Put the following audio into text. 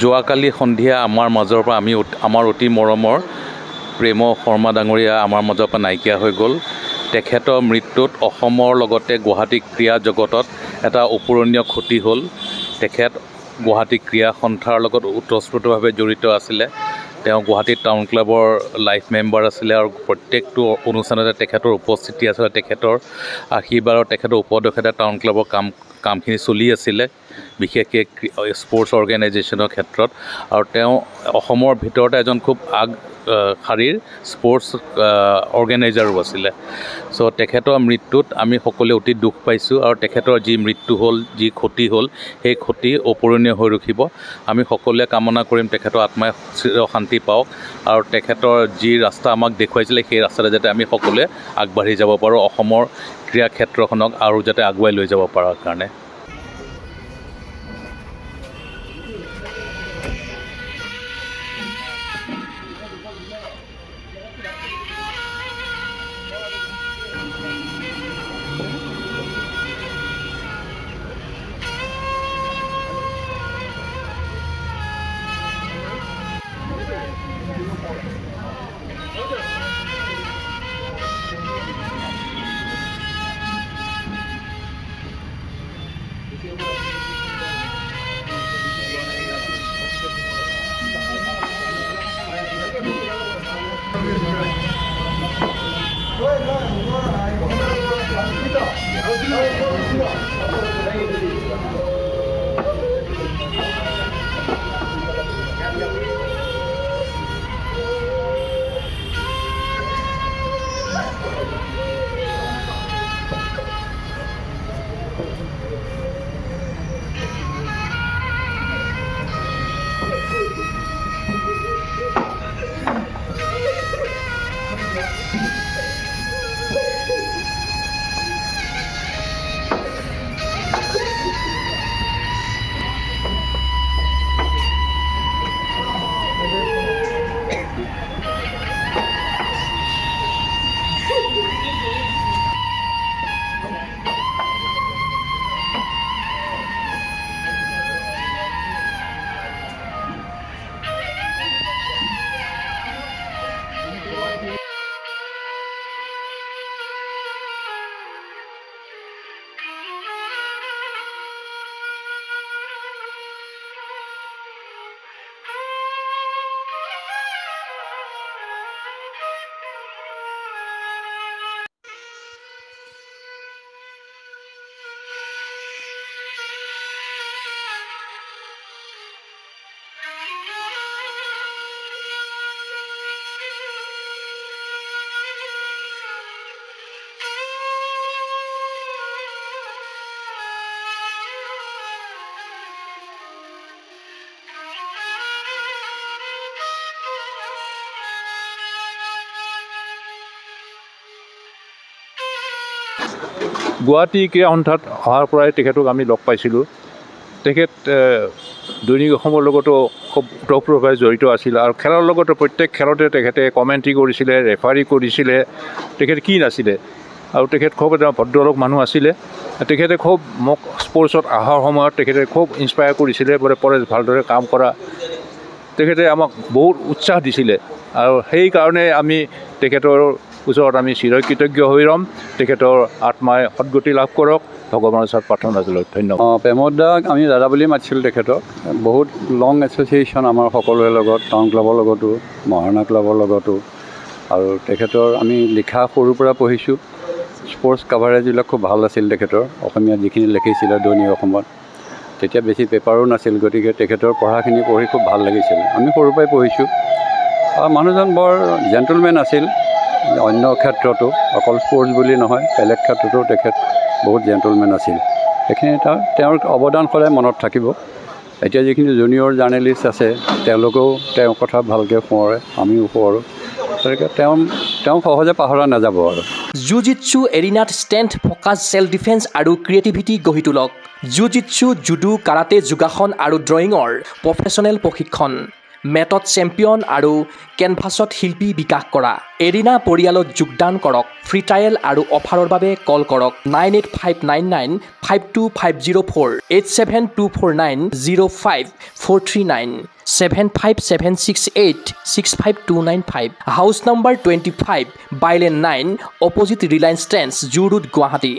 যোৱাকালি সন্ধিয়া আমাৰ মাজৰ পৰা আমাৰ অতি মৰমৰ প্ৰেম শৰ্মা ডাঙৰীয়া আমাৰ মাজৰ পৰা নাইকিয়া হৈ গ'ল। তেখেতৰ মৃত্যুত অসমৰ লগতে গুৱাহাটী ক্ৰীড়া জগতত এটা অপূৰণীয় ক্ষতি হ'ল। তেখেত গুৱাহাটী ক্ৰীড়া সন্থাৰ লগত ওতঃপ্ৰোতভাৱে জড়িত আছিলে। তেওঁ গুৱাহাটী টাউন ক্লাবৰ লাইফ মেম্বাৰ আছিলে আৰু প্ৰত্যেকটো অনুষ্ঠানতে তেখেতৰ উপস্থিতি আছিলে। তেখেতৰ আশীৰ্বাদত তেখেতৰ উপদেশতে টাউন ক্লাবৰ কামখিনি চলি আছিলে, বিশেষকৈ স্পৰ্টছ অৰ্গেনাইজেশ্যনৰ ক্ষেত্ৰত। আৰু তেওঁ অসমৰ ভিতৰতে এজন খুব আগশাৰীৰ স্পৰ্টছ অৰ্গেনাইজাৰো আছিলে। চ' তেখেতৰ মৃত্যুত আমি সকলোৱে অতি দুখ পাইছোঁ আৰু তেখেতৰ যি মৃত্যু হ'ল, যি ক্ষতি হ'ল, সেই ক্ষতি অপূৰণীয় হৈ ৰখিব। আমি সকলোৱে কামনা কৰিম তেখেতৰ আত্মাই শান্তি পাওক আৰু তেখেতৰ যি ৰাস্তা আমাক দেখুৱাইছিলে সেই ৰাস্তাতে যাতে আমি সকলোৱে আগবাঢ়ি যাব পাৰোঁ, অসমৰ ক্ৰীড়া ক্ষেত্ৰখনক আৰু যাতে আগুৱাই লৈ যাব পৰাৰ কাৰণে। গুৱাহাটী ক্ৰীড়া সন্থাত অহাৰ পৰাই তেখেতক আমি লগ পাইছিলোঁ। তেখেত দৈনিক অসমৰ লগতো খুব ওতঃপ্ৰোতভাৱে জড়িত আছিল আৰু খেলৰ লগতো প্ৰত্যেক খেলতে তেখেতে কমেণ্ট্ৰি কৰিছিলে, ৰেফাৰী কৰিছিলে। তেখেত কি নাছিলে আৰু তেখেত খুব এটা ভদ্ৰলোক মানুহ আছিলে। তেখেতে খুব মোক স্পৰ্টছত অহাৰ সময়ত তেখেতে খুব ইনস্পায়াৰ কৰিছিলে, পৰেশ ভালদৰে কাম কৰা। তেখেতে আমাক বহুত উৎসাহ দিছিলে আৰু সেইকাৰণে আমি তেখেতৰ ওচৰত আমি চিৰকৃতজ্ঞ হৈ ৰ'ম। তেখেতৰ আত্মাই সদ্গতি লাভ কৰক, ভগৱানৰ ওচৰত প্ৰাৰ্থনা জনালোঁ। ধন্যবাদ। প্ৰেমত দাক আমি দাদা বুলি মাতিছিলোঁ। তেখেতক বহুত লং এছ'চিয়েশ্যন আমাৰ সকলোৰে লগত, টাউন ক্লাবৰ লগতো, মহাৰণা ক্লাবৰ লগতো। আৰু তেখেতৰ আমি লিখা সৰুৰ পৰা পঢ়িছোঁ। স্পৰ্টছ কাভাৰেজবিলাক খুব ভাল আছিল তেখেতৰ। অসমীয়াত যিখিনি লিখিছিলে দৈনিক অসমত, তেতিয়া বেছি পেপাৰো নাছিল, গতিকে তেখেতৰ পঢ়াখিনি পঢ়ি খুব ভাল লাগিছিল। আমি সৰুৰ পৰাই পঢ়িছোঁ। আৰু মানুহজন বৰ জেণ্টলমেন আছিল। অন্য ক্ষেত্ৰতো, অকল স্পৰ্টছ বুলি নহয়, বেলেগ ক্ষেত্ৰতো তেখেত বহুত জেণ্টলমেন আছিল। সেইখিনি তেওঁৰ অৱদান সদায় মনত থাকিব। এতিয়া যিখিনি জুনিয়ৰ জাৰ্নেলিষ্ট আছে তেওঁলোকেও তেওঁৰ কথা ভালকৈ সোঁৱৰে, আমিও সোঁৱৰোঁ। গতিকে তেওঁ সহজে পাহৰা নাযাব আৰু। জু-জিটছু এৰিনাত ষ্ট্ৰেংথ, ফ'কাছ, ছেল্ফ ডিফেন্স আৰু ক্ৰিয়েটিভিটি গঢ়ি তোলক। জু-জিটছু, জুডো, কাৰাটে, যোগাসন আৰু ড্ৰয়িঙৰ প্ৰফেচনেল প্ৰশিক্ষণ। মেটত চেম্পিয়ন আৰু কেনভাছত শিল্পী বিকাশ কৰা। এৰিনা পৰিয়ালত যোগদান কৰক। ফ্ৰী ট্ৰায়েল আৰু অফাৰৰ বাবে কল কৰক 9859952504 872490543 757686529 house number 25 bylane 9 opposite Reliance Trends zoo road Guwahati.